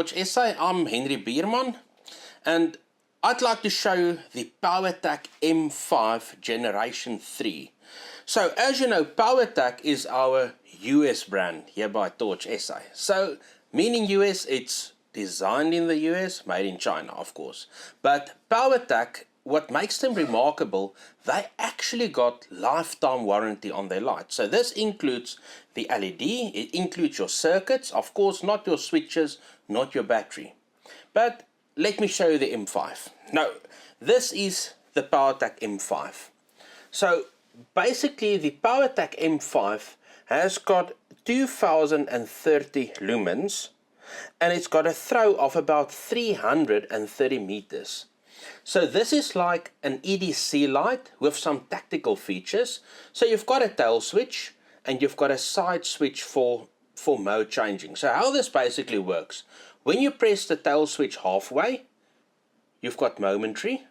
TorchSA. I'm Henry Bierman, and I'd like to show you the Powertac M5-G3. So as you know, Powertac is our US brand here by TorchSA. So meaning US, it's designed in the US, made in China of course. But Powertac, what makes them remarkable, they actually got lifetime warranty on their lights. So this includes the LED, it includes your circuits, of course not your switches, not your battery. But let me show you the M5. Now, this is the Powertac M5. So basically the Powertac M5 has got 2030 lumens and it's got a throw of about 330 meters. So this is like an EDC light with some tactical features. So you've got a tail switch and you've got a side switch for mode changing. So how this basically works, when you press the tail switch halfway, you've got momentary,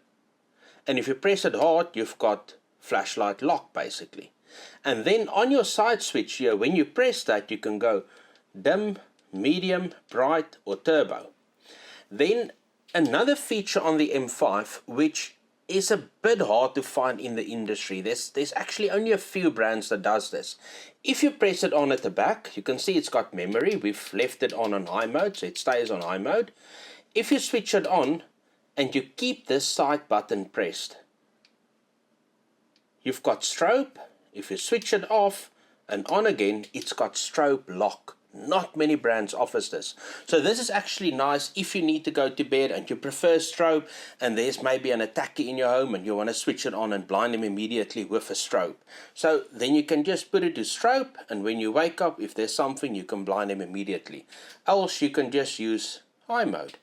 and if you press it hard, you've got flashlight lock basically. And then on your side switch here, when you press that, you can go dim, medium, bright or turbo. Then another feature on the M5, which is a bit hard to find in the industry, there's actually only a few brands that does this. If you press it on at the back, you can see it's got memory. We've left it on high mode, so it stays on high mode. If you switch it on and you keep this side button pressed, you've got strobe. If you switch it off and on again, it's got strobe lock. Not many brands offers this. So this is actually nice if you need to go to bed and you prefer strobe and there's maybe an attacker in your home and you want to switch it on and blind him immediately with a strobe. So then you can just put it to strobe, and when you wake up, if there's something, you can blind him immediately. Else you can just use high mode.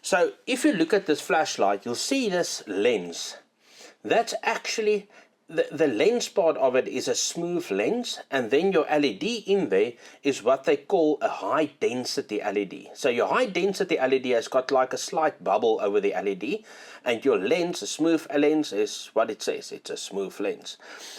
So if you look at this flashlight, you'll see this lens. That's actually the lens part of it is a smooth lens, and then your LED in there is what they call a high density LED. So your high density LED has got like a slight bubble over the LED, and your lens, a smooth lens, is what it says, it's a smooth lens.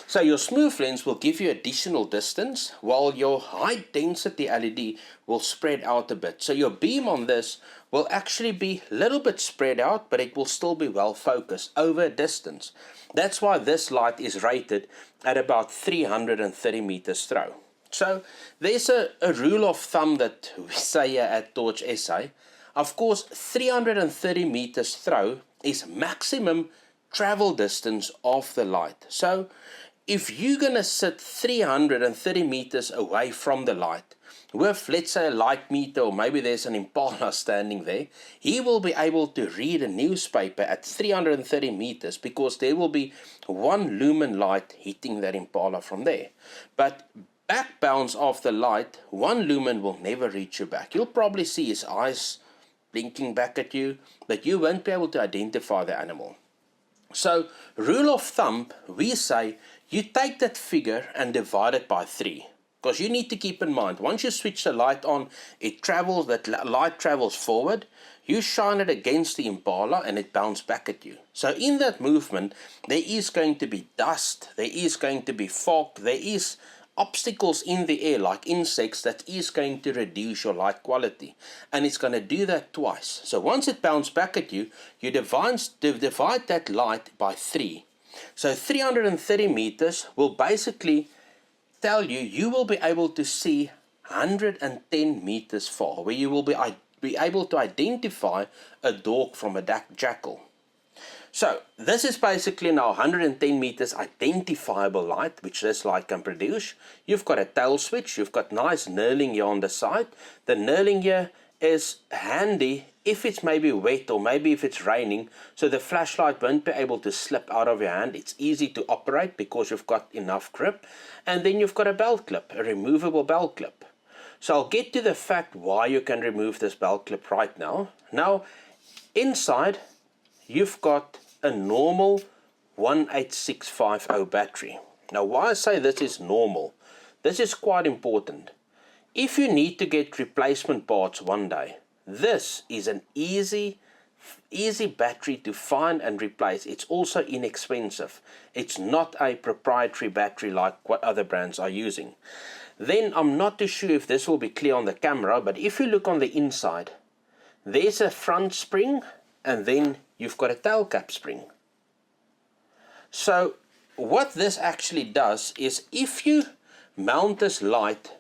So your smooth lens will give you additional distance, while your high density LED will spread out a bit. So your beam on this will actually be a little bit spread out, but it will still be well focused over a distance. That's why this light is rated at about 330 meters throw. So there's a rule of thumb that we say here at TorchSA. Of course, 330 meters throw is maximum travel distance of the light. So if you're going to sit 330 meters away from the light, with let's say a light meter, or maybe there's an Impala standing there, he will be able to read a newspaper at 330 meters because there will be one lumen light hitting that Impala from there. But back bounce of the light, one lumen will never reach you back. You'll probably see his eyes blinking back at you, but you won't be able to identify the animal. So rule of thumb, we say you take that figure and divide it by 3. Because you need to keep in mind, once you switch the light on, it travels, that light travels forward, you shine it against the Impala and it bounces back at you. So in that movement, there is going to be dust, there is going to be fog, there is obstacles in the air like insects that is going to reduce your light quality. And it's going to do that twice. So once it bounces back at you, you divide that light by 3. So 330 meters will basically tell you will be able to see 110 meters far, where you will be able to identify a dog from a jackal. So this is basically now 110 meters identifiable light, which this light can produce. You've got a tail switch, you've got nice knurling here on the side. The knurling here is handy if it's maybe wet or maybe if it's raining, so the flashlight won't be able to slip out of your hand. It's easy to operate because you've got enough grip. And then you've got a belt clip, a removable belt clip. So I'll get to the fact why you can remove this belt clip right now. Now inside you've got a normal 18650 battery. Now why I say this is normal, this is quite important. If you need to get replacement parts one day, this is an easy battery to find and replace. It's also inexpensive. It's not a proprietary battery like what other brands are using. Then I'm not too sure if this will be clear on the camera, but if you look on the inside, there's a front spring, and then you've got a tail cap spring. So what this actually does is, if you mount this light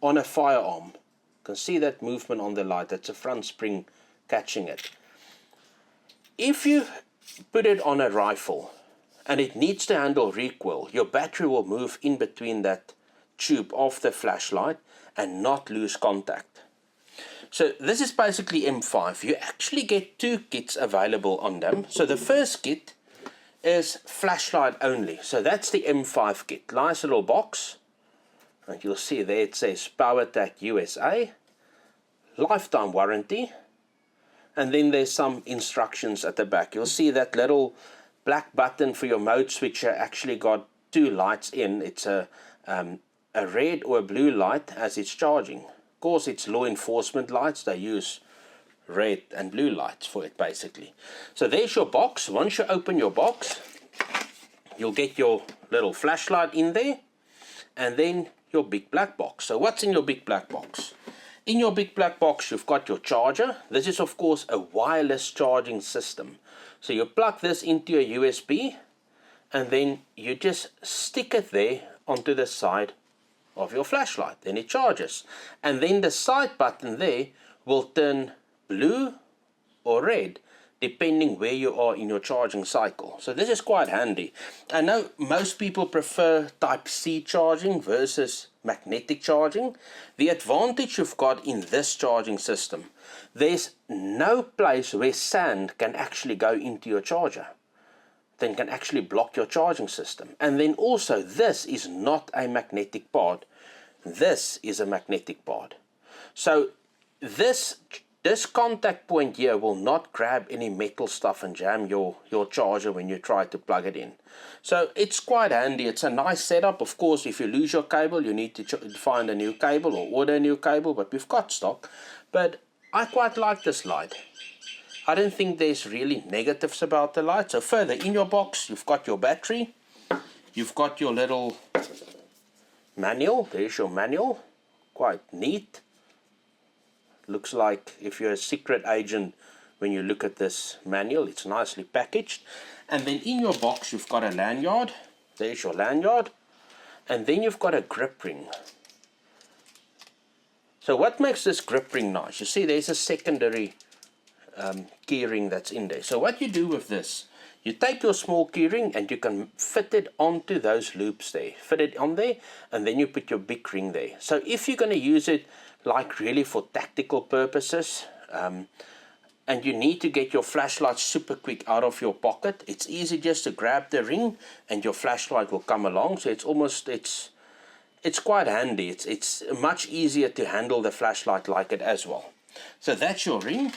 on a firearm, you can see that movement on the light, that's a front spring catching it. If you put it on a rifle and it needs to handle recoil, your battery will move in between that tube of the flashlight and not lose contact. So this is basically M5. You actually get two kits available on them. So the first kit is flashlight only. So that's the M5 kit. Nice little box. And you'll see there it says Powertac USA, lifetime warranty. And then there's some instructions at the back. You'll see that little black button for your mode switcher actually got two lights in. It's a red or a blue light as it's charging. Of course, it's law enforcement lights. They use red and blue lights for it basically. So there's your box. Once you open your box, you'll get your little flashlight in there, and then your big black box. So what's in your big black box? In your big black box, you've got your charger. This is of course a wireless charging system. So you plug this into a USB, and then you just stick it there onto the side of your flashlight. Then it charges. And then the side button there will turn blue or red depending where you are in your charging cycle. So this is quite handy. I know most people prefer type C charging versus magnetic charging. The advantage you've got in this charging system, there's no place where sand can actually go into your charger, then can actually block your charging system. And then also, this is not a magnetic part. This is a magnetic part. So this contact point here will not grab any metal stuff and jam your charger when you try to plug it in. So it's quite handy. It's a nice setup. Of course, if you lose your cable, you need to find a new cable or order a new cable, but we've got stock. But I quite like this light. I don't think there's really negatives about the light. So further in your box, you've got your battery. You've got your little manual. There's your manual. Quite neat. Looks like if you're a secret agent, when you look at this manual, it's nicely packaged. And then in your box, you've got a lanyard. There's your lanyard. And then you've got a grip ring. So what makes this grip ring nice? You see there's a secondary key ring that's in there. So what you do with this, you take your small key ring and you can fit it onto those loops there. Fit it on there, and then you put your big ring there. So if you're going to use it like really for tactical purposes, and you need to get your flashlight super quick out of your pocket, it's easy just to grab the ring and your flashlight will come along. So it's quite handy. It's much easier to handle the flashlight like it as well. So that's your ring.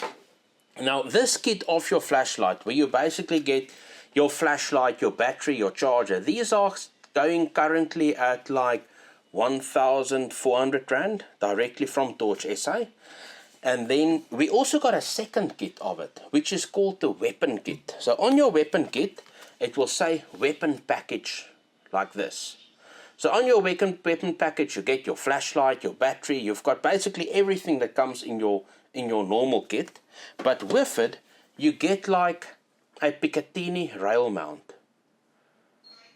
Now this kit of your flashlight, where you basically get your flashlight, your battery, your charger, these are going currently at like 1,400 Rand directly from TorchSA. And then we also got a second kit of it, which is called the weapon kit. So on your weapon kit, it will say weapon package like this. So on your weapon package, you get your flashlight, your battery. You've got basically everything that comes in your normal kit. But with it, you get like a Picatinny rail mount.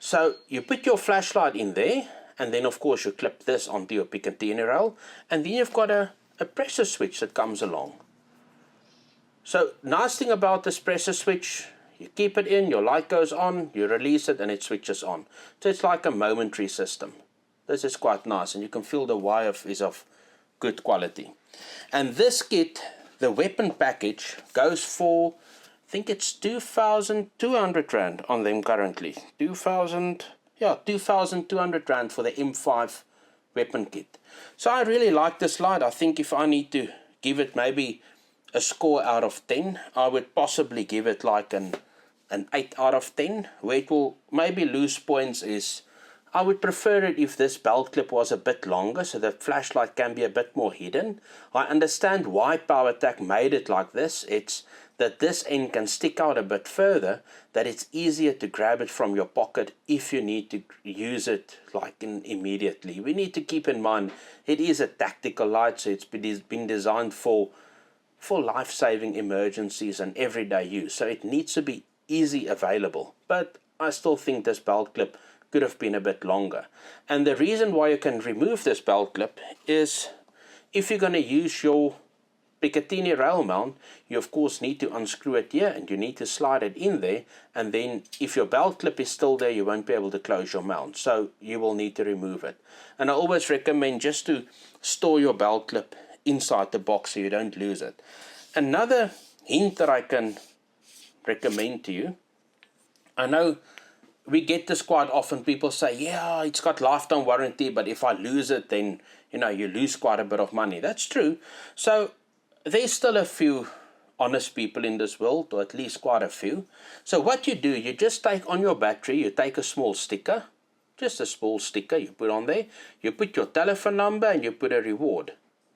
So you put your flashlight in there, and then of course you clip this onto your Picatinny rail, and then you've got a pressure switch that comes along. So nice thing about this pressure switch, you keep it in, your light goes on, you release it and it switches on. So it's like a momentary system. This is quite nice, and you can feel the wire is of good quality. And this kit, the weapon package, goes for, I think it's 2,200 Rand on them currently. 2,200 Rand for the M5 weapon kit. So I really like this light. I think if I need to give it maybe a score out of 10, I would possibly give it like an 8 out of 10. Where it will maybe lose points is, I would prefer it if this belt clip was a bit longer, so the flashlight can be a bit more hidden. I understand why Powertac made it like this. It's that this end can stick out a bit further, that it's easier to grab it from your pocket if you need to use it like immediately. We need to keep in mind it is a tactical light, so it's been designed for for life-saving emergencies and everyday use. So it needs to be easy available. But I still think this belt clip could have been a bit longer. And the reason why you can remove this belt clip is if you're going to use your Picatinny rail mount, you of course need to unscrew it here and you need to slide it in there, and then if your belt clip is still there, you won't be able to close your mount, so you will need to remove it. And I always recommend just to store your belt clip inside the box so you don't lose it. Another hint that I can recommend to you, I know we get this quite often. People say, yeah, it's got lifetime warranty, but if I lose it, then you lose quite a bit of money. That's true. So there's still a few honest people in this world, or at least quite a few. So what you do, you just take on your battery, you take a small sticker, just a small sticker you put on there, you put your telephone number and you put a reward.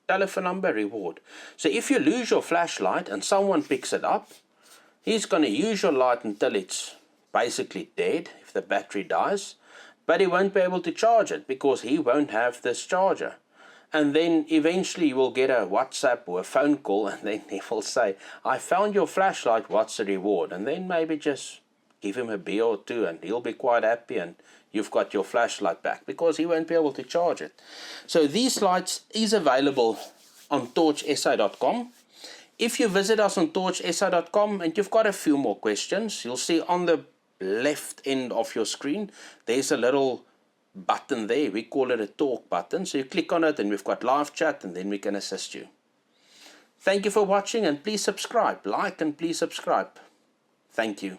Telephone number, reward. So if you lose your flashlight and someone picks it up, he's going to use your light until it's basically dead, if the battery dies, but he won't be able to charge it because he won't have this charger. And then eventually you will get a WhatsApp or a phone call, and then he will say, I found your flashlight, what's the reward? And then maybe just give him a beer or two and he'll be quite happy, and you've got your flashlight back because he won't be able to charge it. So these lights is available on TorchSA.com. If you visit us on TorchSA.com and you've got a few more questions, you'll see on the left end of your screen there's a little button there. We call it a talk button. So you click on it and we've got live chat, and then we can assist you. Thank you for watching, and please subscribe, like, and please subscribe. Thank you.